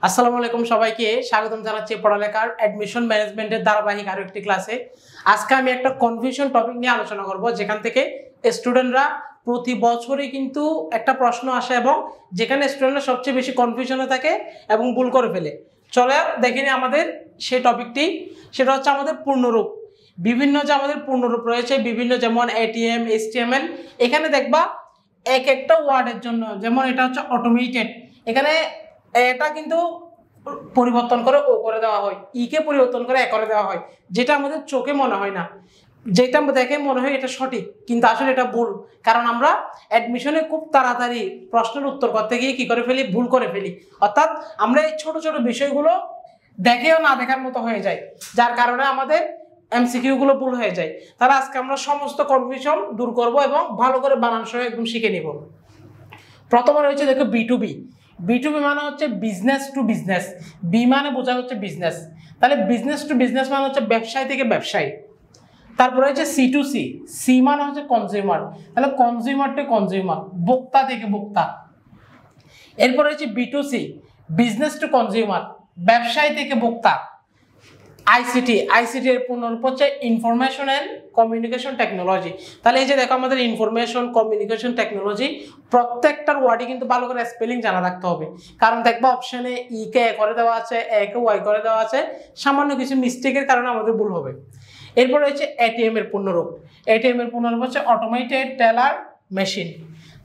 আসসালামু আলাইকুম সবাইকে স্বাগতম জানাচ্ছি পড়ালেখার অ্যাডমিশন ম্যানেজমেন্টের ধারাবাহিক আরো একটি ক্লাসে। আজকে আমি একটা কনফিউশন টপিক নিয়ে আলোচনা করব, যেখান থেকে স্টুডেন্টরা প্রতি বছরই কিন্তু একটা প্রশ্ন আসে এবং যেখানে স্টুডেন্টরা সবচেয়ে বেশি কনফিউশনে থাকে এবং ভুল করে ফেলে। চলে দেখিনি আমাদের সেই টপিকটি, সেটা হচ্ছে আমাদের পূর্ণরূপ। বিভিন্ন যে আমাদের পূর্ণরূপ রয়েছে, বিভিন্ন যেমন এটিএম, এইচটিএমএল, এখানে দেখবা এক একটা ওয়ার্ডের জন্য, যেমন এটা হচ্ছে অটোমেটেড, এখানে এটা কিন্তু পরিবর্তন করে ও করে দেওয়া হয়, ই কে পরিবর্তন করে এ করে দেওয়া হয়, যেটা আমাদের চোখে মনে হয় না, যেটা দেখে মনে হয় এটা সঠিক, কিন্তু আসলে এটা ভুল। কারণ আমরা অ্যাডমিশনে খুব তাড়াতাড়ি প্রশ্নের উত্তর করতে গিয়ে কি করে ফেলি, ভুল করে ফেলি। অর্থাৎ আমরা এই ছোট ছোট বিষয়গুলো দেখেও না দেখার মতো হয়ে যায়, যার কারণে আমাদের এমসিকিউ গুলো ভুল হয়ে যায়। তাহলে আজকে আমরা সমস্ত কনফিউশন দূর করব এবং ভালো করে বানান সহ একদম শিখে নিব। প্রথমে রয়েছে দেখো বি2বি। বি2বি মানে হচ্ছে বিজনেস টু বিজনেস, বি মানে বোঝা হচ্ছে বিজনেস, তাহলে বিজনেস টু বিজনেস মানে হচ্ছে ব্যবসায়ী থেকে ব্যবসায়ী। তারপরে হচ্ছে সি টু সি, সি মানে হচ্ছে কনজিউমার, তাহলে কনজিউমার টু কনজিউমার, ভোক্তা থেকে ভোক্তা। এরপরে হচ্ছে B to C, business to consumer, ব্যবসায়ী থেকে ভোক্তা। আইসিটি, আইসিটি এর পূর্ণরূপ হচ্ছে ইনফরমেশন এন্ড কমিউনিকেশন টেকনোলজি। তাহলে এই যে দেখো আমাদের ইনফরমেশন কমিউনিকেশন টেকনোলজি, প্রত্যেকটার ওয়ার্ডই কিন্তু ভালো করে স্পেলিং জানা রাখতে হবে। কারণ দেখবা অপশনে ই কে এ করে দেওয়া আছে, এ কে ওয়াই করে দেওয়া আছে, সামান্য কিছু মিস্টেকের কারণে আমাদের ভুল হবে। এরপরে হচ্ছে এটিএম এর পূর্ণরূপ। এটিএম এর পূর্ণরূপ হচ্ছে অটোমেটেড টেলার মেশিন।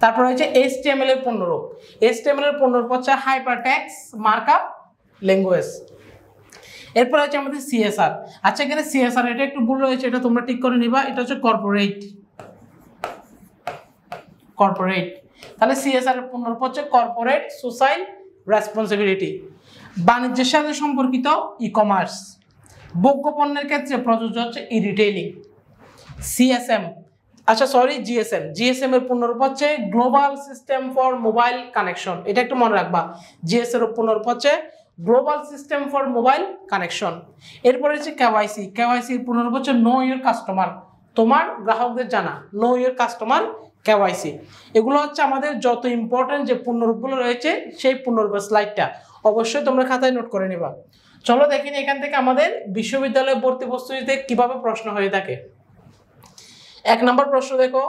তারপরে হচ্ছে এইচটিএমএল এর পূর্ণরূপ। এইচটিএমএল এর পূর্ণরূপ হচ্ছে হাইপারটেক্সট মার্কআপ ল্যাঙ্গুয়েজ। এরপর আছে আমাদের সিএসআর। আচ্ছা, এখানে সিএসআর এটা একটু ভুল রয়েছে, এটা তোমরা ঠিক করে নিবা। এটা হচ্ছে কর্পোরেট, কর্পোরেট। তাহলে সিএসআর এর পূর্ণরূপ হচ্ছে কর্পোরেট সোশ্যাল রেসপন্সিবিলিটি। বাণিজ্যের সাথে সম্পর্কিত ই কমার্স। ভোগ্য পণ্যের ক্ষেত্রে প্রযোজ্য হচ্ছে ই রিটেইলিং। সিএসএম, আচ্ছা সরি জিএসএম, জিএসএম এর পূর্ণরূপ হচ্ছে global system for mobile connection. এটা একটু মনে রাখবা, জিএসএম এর পূর্ণরূপ হচ্ছে global system for mobile connection. এরপরে হচ্ছে কেওয়াইসি। কেওয়াইসি এর পূর্ণরূপ হচ্ছে নো ইউর কাস্টমার, তোমার গ্রাহকদের জানা, নো ইউর কাস্টমার কেওয়াইসি। এগুলো হচ্ছে আমাদের যত ইম্পর্টেন্ট যে পূর্ণরূপগুলো রয়েছে, সেই পূর্ণরূপের স্লাইডটা অবশ্যই তোমরা খাতায় নোট করে নিবা। চলো দেখিনি এখান থেকে আমাদের বিশ্ববিদ্যালয়ে ভর্তি প্রস্তুতিতে কিভাবে প্রশ্ন হয়ে থাকে। এক নম্বর প্রশ্ন দেখো,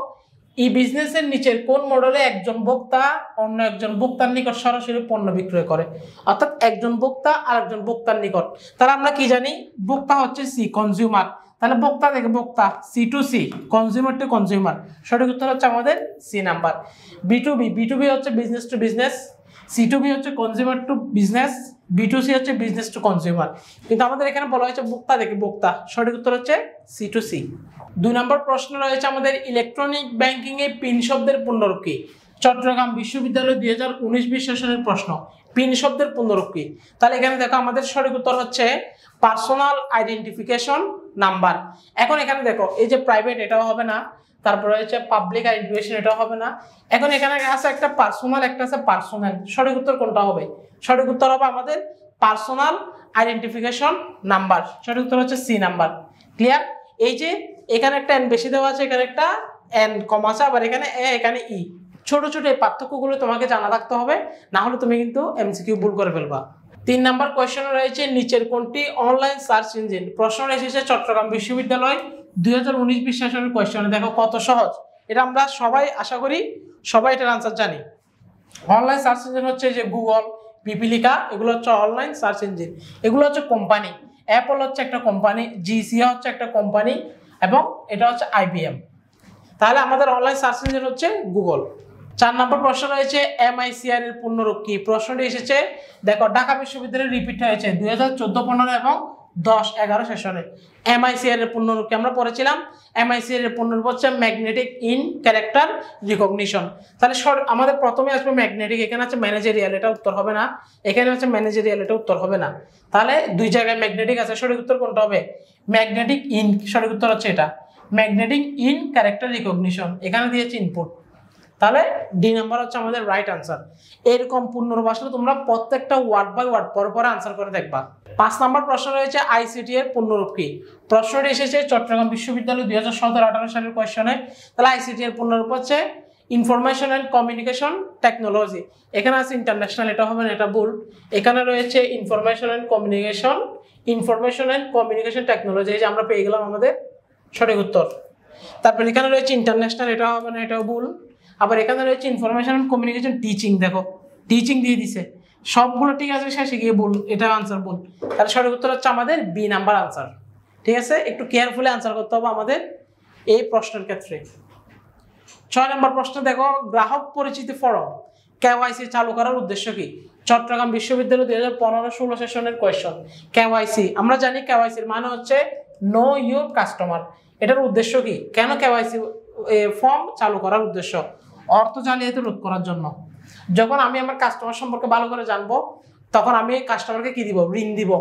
ই বিজনেসের নিচের কোন মডেলে একজন ভোক্তা অন্য একজন ভোক্তার নিকট সরাসরি পণ্য বিক্রয় করে? অর্থাৎ একজন ভোক্তা আর একজন ভোক্তার নিকট। তাহলে আমরা কি জানি, ভোক্তা হচ্ছে সি, কনজিউমার, তাহলে ভোক্তা থেকে ভোক্তা, C to C, consumer to consumer. সঠিক উত্তর হচ্ছে আমাদের সি নাম্বার। বি2বি, বি2বি হচ্ছে বিজনেস টু বিজনেস, সি2বি হচ্ছে কনজিউমার টু বিজনেস, বি2সি হচ্ছে বিজনেস টু কনজিউমার। কিন্তু আমাদের এখানে বলা হয়েছে ভোক্তা থেকে ভোক্তা, সঠিক উত্তর হচ্ছে সি টু সি। 2 নম্বর প্রশ্ন রয়েছে আমাদের ইলেকট্রনিক ব্যাংকিং এ পিন শব্দের পূর্ণরূপ কি? চট্টগ্রাম বিশ্ববিদ্যালয় 2019-20 সেশনের প্রশ্ন, পিন শব্দের পূর্ণরূপ কি? তাহলে এখানে দেখো আমাদের সঠিক উত্তর হচ্ছে পার্সোনাল আইডেন্টিফিকেশন নাম্বার। এখন এখানে দেখো এই যে প্রাইভেট, এটাও হবে না, তারপরে হচ্ছে পাবলিক আইডেন্টিফিকেশন, এটাও হবে না। এখন এখানে আছে একটা পার্সোনাল, একটা আছে পার্সোনাল, সঠিক উত্তর কোনটা হবে? সঠিক উত্তর হবে আমাদের পার্সোনাল আইডেন্টিফিকেশন নাম্বার, সঠিক উত্তর হচ্ছে সি নাম্বার। ক্লিয়ার? এই যে এখানে একটা এন বেশি দেওয়া আছে, এখানে একটা এন কম আছে, আবার এখানে এ, এখানে ই। ছোট ছোট এই পার্থক্যগুলো তোমাকে জানা রাখতে হবে, না হলে তুমি কিন্তু এমসিকিউ ভুল করে ফেলবা। 3 নম্বর কোয়েশ্চেন রয়েছে, নিচের কোনটি অনলাইন সার্চ ইঞ্জিন? প্রশ্ন এসেছে চট্টগ্রাম বিশ্ববিদ্যালয় 2019-20 সেশনের কোয়েশ্চেনে। দেখো কত সহজ, এটা আমরা সবাই আশা করি সবাই এটার আনসার জানি। অনলাইন সার্চ ইঞ্জিন হচ্ছে যে গুগল, পিপিলিকা, এগুলো হচ্ছে অনলাইন সার্চ ইঞ্জিন। এগুলো হচ্ছে কোম্পানি, অ্যাপল হচ্ছে একটা কোম্পানি, জিসিয়া হচ্ছে একটা কোম্পানি, এবং এটা হচ্ছে আইবিএম। তাহলে আমাদের অনলাইন সার্চ ইঞ্জিন হচ্ছে গুগল। 4 নম্বর প্রশ্ন রয়েছে এমআইসিআর এর পূর্ণরূপ কি? প্রশ্নটি এসেছে দেখো ঢাকা বিশ্ববিদ্যালয়ে রিপিট হয়েছে 2014-15 এবং 10-11 সেশনে। এমআইসিআর এর পূর্ণরূপ কি আমরা পড়েছিলাম? এমআইসিআর এর পূর্ণরূপ হচ্ছে ম্যাগনেটিক ইন ক্যারেক্টার রিকগনিশন। তাহলে আমাদের প্রথমে আসবে ম্যাগনেটিক, এখানে আছে ম্যানেজেরিয়াল, এটা উত্তর হবে না। এখানে হচ্ছে ম্যানেজেরিয়াল, এটা উত্তর হবে না। তাহলে দুই জায়গায় ম্যাগনেটিক আছে, সঠিক উত্তর কোনটা হবে? ম্যাগনেটিক ইন, সঠিক উত্তর হচ্ছে এটা ম্যাগনেটিক ইন ক্যারেক্টার রিকগনিশন, এখানে দিয়েছে ইনপুট। তাহলে ডি নাম্বার হচ্ছে আমাদের রাইট আনসার। এরকম পূর্ণরূপ আসলে তোমরা প্রত্যেকটা ওয়ার্ড বাই ওয়ার্ড পরে আনসার করে দেখবা। 5 নম্বর প্রশ্ন রয়েছে আইসিটি এর পূর্ণরূপ কি? প্রশ্নটি এসেছে চট্টগ্রাম বিশ্ববিদ্যালয় 2017-18 সালের কোয়েশ্চনে। তাহলে আইসিটি এর পূর্ণরূপ হচ্ছে ইনফরমেশন অ্যান্ড কমিউনিকেশন টেকনোলজি, এখানে আছে ইন্টারন্যাশনাল, এটা হবে না, এটা ভুল। এখানে রয়েছে ইনফরমেশন অ্যান্ড কমিউনিকেশন টেকনোলজি, এই যে আমরা পেয়ে গেলাম আমাদের সঠিক উত্তর। তারপর এখানে রয়েছে ইন্টারন্যাশনাল, এটা হবে না, এটাও ভুল। আবার এখানে রয়েছে ইনফরমেশন অ্যান্ড কমিউনিকেশন টিচিং, দেখো টিচিং দিয়ে দিছে, সবগুলো ঠিক আছে, শেষে গিয়ে ভুল, এটা আনসার ভুল। তাহলে সঠিক উত্তর হচ্ছে আমাদের বি নাম্বার আনসার। ঠিক আছে, একটু কেয়ারফুলি আনসার করতে হবে আমাদের এই প্রশ্নের ক্ষেত্রে। 6 নম্বর প্রশ্ন দেখো, গ্রাহক পরিচিতি ফরম কেওয়াইসি চালু করার উদ্দেশ্য কি? চট্টগ্রাম বিশ্ববিদ্যালয় 2015-16 সেশনের কোয়েশ্চন। কেওয়াইসি, আমরা জানি কেওয়াইসির মানে হচ্ছে নো ইউর কাস্টমার। এটার উদ্দেশ্য কি? কেন কেওয়াইসি ফর্ম চালু করার উদ্দেশ্য? অর্থ জালিয়াতি রোধ করার জন্য। যখন আমি আমার কাস্টমার সম্পর্কে ভালো করে জানবো, তখন আমি কাস্টমারকে কি দিব? ঋণ দিব।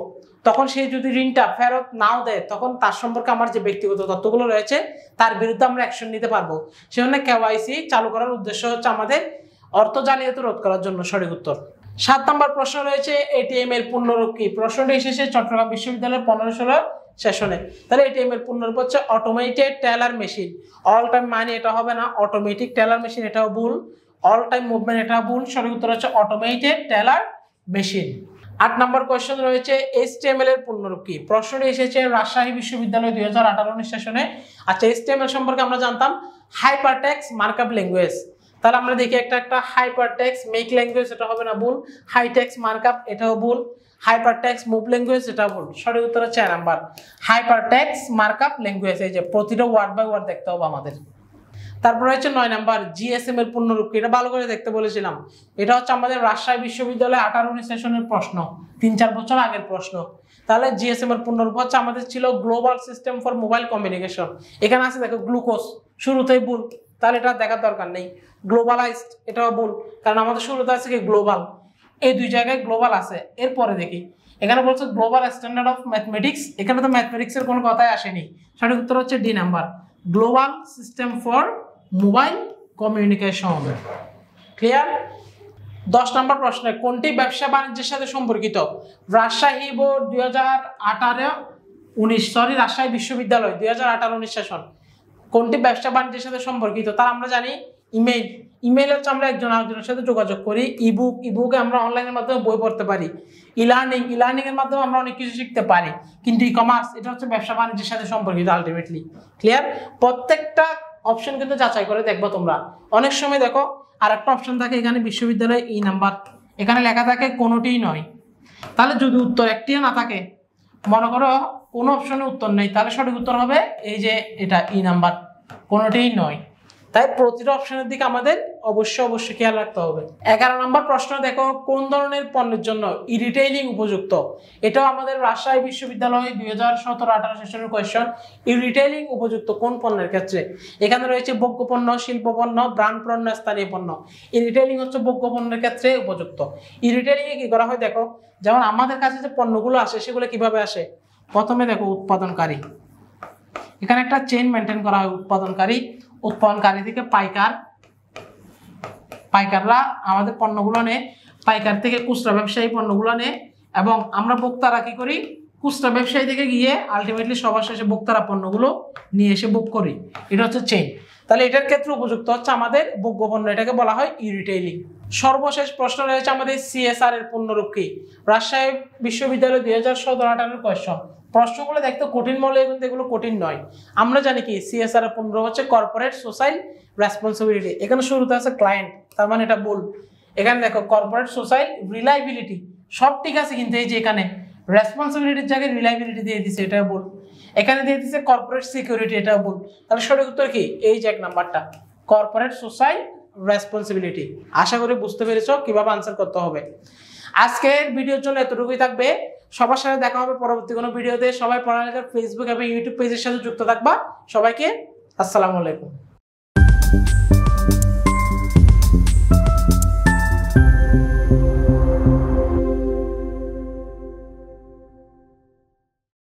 তখন সে যদি ঋণটা ফেরত নাও দেয়, তখন তার সম্পর্কে আমার যে ব্যক্তিগত তথ্যগুলো রয়েছে তার বিরুদ্ধে আমরা অ্যাকশন নিতে পারবো। সেজন্য কেওয়াইসি চালু করার উদ্দেশ্য হচ্ছে আমাদের অর্থ জালিয়াতি রোধ করার জন্য। সঠিক উত্তর। 7 নম্বর প্রশ্ন রয়েছে, এটিএম এর পূর্ণরূপ কি? প্রশ্নটি এসেছে চট্টগ্রাম বিশ্ববিদ্যালয়ের 15-16 সেশনে। তাহলে এটিএম এর পূর্ণরূপ হচ্ছে automated teller machine. All time money, এটা হবে না, অটোমেটিক টেলার মেশিন, এটাও ভুল। অল টাইম মুভমেন্ট, এটা ভুল। সঠিক উত্তর হচ্ছে অটোমেটেড টেলার মেশিন। 8 নম্বর কোয়েশ্চন রয়েছে, HTML এর পূর্ণরূপ কি? প্রশ্নটি এসেছে রাজশাহী বিশ্ববিদ্যালয় 2018-19 সেশনে। আচ্ছা, HTML সম্পর্কে আমরা জানতাম হাইপারটেক্সট মার্কআপ ল্যাঙ্গুয়েজ। তাহলে আমরা দেখি একটা হাইপারটেক্সট মেক ল্যাঙ্গুয়েজ, এটা হবে না, ভুল। হাইটেক্সট মার্কআপ, এটাও ভুল। হাইপারটেক্সট মুভ ল্যাঙ্গুয়েজ, এটা ভুল। সঠিক উত্তর হচ্ছে 4 নাম্বার হাইপারটেক্সট মার্কআপ ল্যাঙ্গুয়েজ। এই যে প্রতিটা ওয়ার্ড বাই ওয়ার্ড দেখতে হবে আমাদের। তারপর হচ্ছে 9 নাম্বার GSM এর পূর্ণরূপ কি? এটা ভালো করে দেখতে বলেছিলাম। এটা হচ্ছে আমাদের রাজশাহী বিশ্ববিদ্যালয় 18-19 সেশনের প্রশ্ন, 3-4 বছর আগের প্রশ্ন। তাহলে GSM এর পূর্ণরূপ হচ্ছে আমাদের ছিল global system for mobile communication. এখানে আছে দেখো গ্লুকোজ, শুরুতেই ভুল, তাহলে এটা দেখার দরকার নেই। গ্লোবালাইজড, এটাও ভুল, কারণ আমাদের শুরুতে আছে কি গ্লোবাল, এই দুই জায়গায় গ্লোবাল আছে। এরপরে দেখি এখানে বলছে গ্লোবাল স্ট্যান্ডার্ড অফ ম্যাথমেটিক্স, এখানে তো ম্যাথমেটিক্সের কোনো কথাই আসেনি। সঠিক উত্তর হচ্ছে D number global system for mobile communication. Clear? 10 নম্বর প্রশ্নে, কোনটি ব্যবসা বাণিজ্যের সাথে সম্পর্কিত? রাজশাহী বোর্ড 2018-19 রাজশাহী বিশ্ববিদ্যালয় 2018-19 সেশন। কোনটি ব্যবসা বাণিজ্যের সাথে সম্পর্কিত? তার আমরা জানি ইমেইল। ইমেইল হচ্ছে আমরা একজন আরেকজনের সাথে যোগাযোগ করি। ইবুকে আমরা অনলাইনের মাধ্যমে বই পড়তে পারি। ইলার্নিং এর মাধ্যমে আমরা অনেক কিছু শিখতে পারি। কিন্তু ই-কমার্স, এটা হচ্ছে ব্যবসা বাণিজ্যের সাথে সম্পর্কিত আলটিমেটলি। ক্লিয়ার? প্রত্যেকটা অপশন কিন্তু যাচাই করে দেখবো তোমরা। অনেক সময় দেখো আরেকটা অপশন থাকে এখানে বিশ্ববিদ্যালয়ে ই নাম্বার, এখানে লেখা থাকে কোনোটিই নয়। তাহলে যদি উত্তর একটিও না থাকে, মনে করো কোনো অপশনে উত্তর নেই, তাহলে সঠিক উত্তর হবে এই যে এটা ই নাম্বার, কোনোটিই নয়। তাই প্রতিটা অপশনের দিকে আমাদের অবশ্যই খেয়াল রাখতে হবে। 11 নম্বর প্রশ্ন দেখো, কোন ধরনের পণ্যের জন্য ই রিটেইলিং উপযুক্ত? এটাও আমাদের রাজশাহী বিশ্ববিদ্যালয় 2017-18 সেশনের কোয়েশ্চন। ই রিটেইলিং উপযুক্ত কোন পণ্যের ক্ষেত্রে? এখানে রয়েছে ভোগ্য পণ্য, শিল্প পণ্য, ব্র্যান্ড পণ্য, স্থানীয় পণ্য। ই রিটেইলিং হচ্ছে ভোগ্য পণ্যের ক্ষেত্রে উপযুক্ত। ই রিটেইলিং এ কি করা হয় দেখো, যেমন আমাদের কাছে যে পণ্যগুলো আসে সেগুলো কিভাবে আসে? প্রথমে দেখো উৎপাদনকারী, এখানে একটা চেইন মেনটেন করা হয়। উৎপাদনকারী থেকে পাইকাররা আমাদের পণ্যগুলো নেয়, পাইকার থেকে খুচরা ব্যবসায়ী পণ্যগুলো নেয়, এবং আমরা ভোক্তারা কি করি? খুচরা ব্যবসায়ী থেকে গিয়ে আলটিমেটলি সবার শেষে ভোক্তারা পণ্যগুলো নিয়ে এসে বুক করি। এটা হচ্ছে চেইন। তাহলে এটার ক্ষেত্রে উপযুক্ত হচ্ছে আমাদের ভোগ্য পণ্য, এটাকে বলা হয় ই রিটেইলিং। সর্বশেষ প্রশ্ন রয়েছে আমাদের CSR এর পূর্ণরূপ কি? রাজশাহী বিশ্ববিদ্যালয় 2017-18 কোয়েশ্চন। প্রশ্নগুলো দেখতে কঠিন বলে কিন্তু এগুলো কঠিন নয়। আমরা জানি কি CSR এর পূর্ণরূপ হচ্ছে কর্পোরেট সোশ্যাল রেসপন্সিবিলিটি। এখানে শুরুতে আছে ক্লায়েন্ট, তার মানে এটা ভুল। এখানে দেখো কর্পোরেট সোশ্যাল রিলায়েবিলিটি, সব ঠিক আছে, কিন্তু এই যে এখানে রেসপন্সিবিলিটির জায়গায় রিলায়েবিলিটি দিয়ে দিছে, এটা ভুল। এখানে দিয়ে দিছে কর্পোরেট সিকিউরিটি, এটা ভুল। তাহলে সঠিক উত্তর কি? এই যে 1 নাম্বারটা কর্পোরেট সোশ্যাল রেসপন্সিবিলিটি। আশা করি বুঝতে পেরেছো কিভাবে আনসার করতে হবে। আজকের ভিডিওর জন্য এতটুকুই থাকবে। সবার সাথে দেখা হবে পরবর্তী কোনো ভিডিওতে। সবাই পড়ালেখার ফেসবুক এবং ইউটিউব পেজের সাথে যুক্ত থাকবা। সবাইকে আসসালামু আলাইকুম।